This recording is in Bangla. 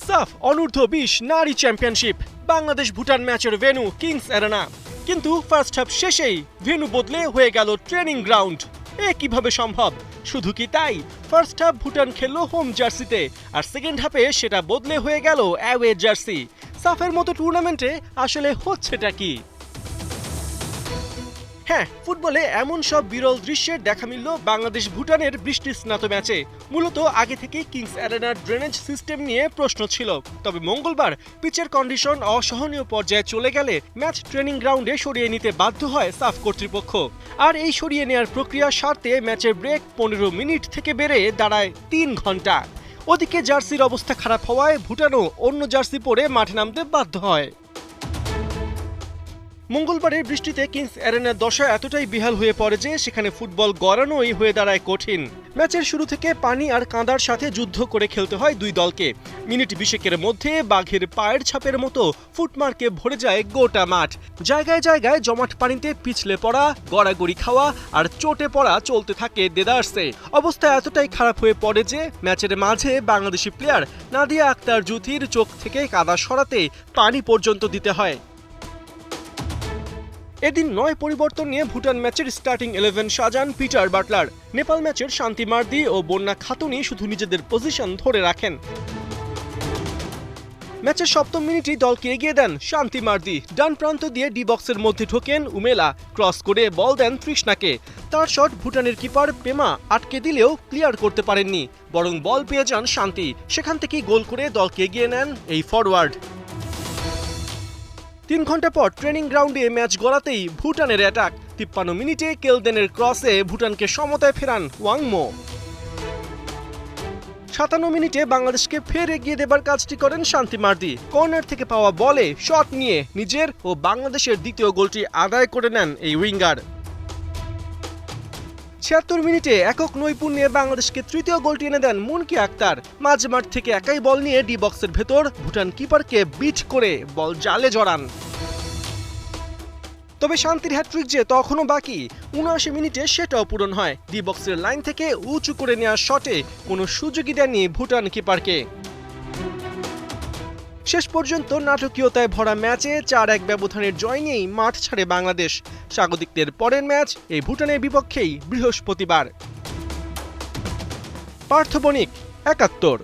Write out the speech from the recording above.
সাফ অনূর্ধ্ব-20 নারী চ্যাম্পিয়নশিপ বাংলাদেশ ভুটান ম্যাচের ভেন্যু কিংস অ্যারেনা। কিন্তু ফার্স্ট হাফ শেষেই ভেন্যু বদলে হয়ে গেল ট্রেনিং গ্রাউন্ড। কিভাবে সম্ভব? শুধু কি তাই, ফার্স্ট হাফ ভুটান খেলল হোম জার্সিতে, আর সেকেন্ড হাফে সেটা বদলে হয়ে গেল অ্যাওয়ে জার্সি। সাফের মতো টুর্নামেন্টে আসলে হচ্ছেটা কি? হ্যাঁ, ফুটবলে এমন সব বিরল দৃশ্যের দেখা মিলল বাংলাদেশ ভুটানের বৃষ্টি স্নাত ম্যাচে। মূলত আগে থেকেই কিংস অ্যারেনার ড্রেনেজ সিস্টেম নিয়ে প্রশ্ন ছিল, তবে মঙ্গলবার পিচের কন্ডিশন অসহনীয় পর্যায়ে চলে গেলে ম্যাচ ট্রেনিং গ্রাউন্ডে সরিয়ে নিতে বাধ্য হয় সাফ কর্তৃপক্ষ। আর এই সরিয়ে নেওয়ার প্রক্রিয়া সারতে ম্যাচের ব্রেক 15 মিনিট থেকে বেড়ে দাঁড়ায় 3 ঘন্টা। ওদিকে জার্সির অবস্থা খারাপ হওয়ায় ভুটানও অন্য জার্সি পরে মাঠে নামতে বাধ্য হয়। মঙ্গলবারের বৃষ্টিতে কিংস অ্যারেনার দশা এতটাই বিহাল হয়ে পড়ে যে সেখানে ফুটবল গড়ানোই হয়ে দাঁড়ায় কঠিন। ম্যাচের শুরু থেকে পানি আর কাঁদার সাথে যুদ্ধ করে খেলতে হয় দুই দলকে। মিনিট 20 মধ্যে বাঘের পায়ের ছাপের মতো ফুটমার্কে ভরে যায় গোটা মাঠ। জায়গায় জায়গায় জমাট পানিতে পিছলে পড়া, গড়াগড়ি খাওয়া আর চোটে পড়া চলতে থাকে দেদারসে। অবস্থা এতটাই খারাপ হয়ে পড়ে যে ম্যাচের মাঝে বাংলাদেশি প্লেয়ার নাদিয়া আক্তার জুথির চোখ থেকে কাদা সরাতে পানি পর্যন্ত দিতে হয়। এদিন 9 পরিবর্তন নিয়ে ভুটান ম্যাচের স্টার্টিং 11 সাজান পিটার বাটলার। নেপাল ম্যাচের শান্তি মার্দি ও বন্যা খাতুনই শুধু নিজেদের পজিশন ধরে রাখেন। ম্যাচের 7ম মিনিটেই দলকে এগিয়ে দেন শান্তি মার্দি। ডান প্রান্ত দিয়ে ডি বক্সের মধ্যে ঢোকেন উমেলা, ক্রস করে বল দেন তৃষ্ণাকে। তার শট ভুটানের কিপার পেমা আটকে দিলেও ক্লিয়ার করতে পারেননি, বরং বল পেয়ে যান শান্তি। সেখান থেকেই গোল করে দলকে এগিয়ে নেন এই ফরওয়ার্ড। 3 ঘন্টা পর ট্রেনিং গ্রাউন্ডে ম্যাচ গড়াতেই ভুটানের অ্যাটাক। 53 মিনিটে কেলদেনের ক্রসে ভুটানকে সমতায় ফেরান ওয়াংমো। 57 মিনিটে বাংলাদেশকে ফের এগিয়ে দেবার কাজটি করেন শান্তি মার্দি। কর্নার থেকে পাওয়া বলে শট নিয়ে নিজের ও বাংলাদেশের দ্বিতীয় গোলটি আদায় করে নেন এই উইঙ্গার। 76 মিনিটে একক নৈপুণ্যে বাংলাদেশকে তৃতীয় গোলটি এনে দেন মুনকি আক্তার। মাঝমাঠ থেকে একাই বল নিয়ে ডি বক্সের ভেতর ভুটান কিপারকে বিট করে বল জালে জড়ান। তবে শান্তির হ্যাট্রিক যে তখনও বাকি। 79 মিনিটে সেটাও পূরণ হয়। ডি বক্সের লাইন থেকে উঁচু করে নেওয়া শটে কোনো সুযোগই দেননি ভুটান কিপারকে। শেষ পর্যন্ত নাটকীয়তায় ভরা ম্যাচে 4-1 ব্যবধানের জয় নিয়েই মাঠ ছাড়ে বাংলাদেশ। স্বাগতিকদের পরের ম্যাচ এই ভুটানের বিপক্ষেই বৃহস্পতিবার। পার্থ বণিক, ৭১।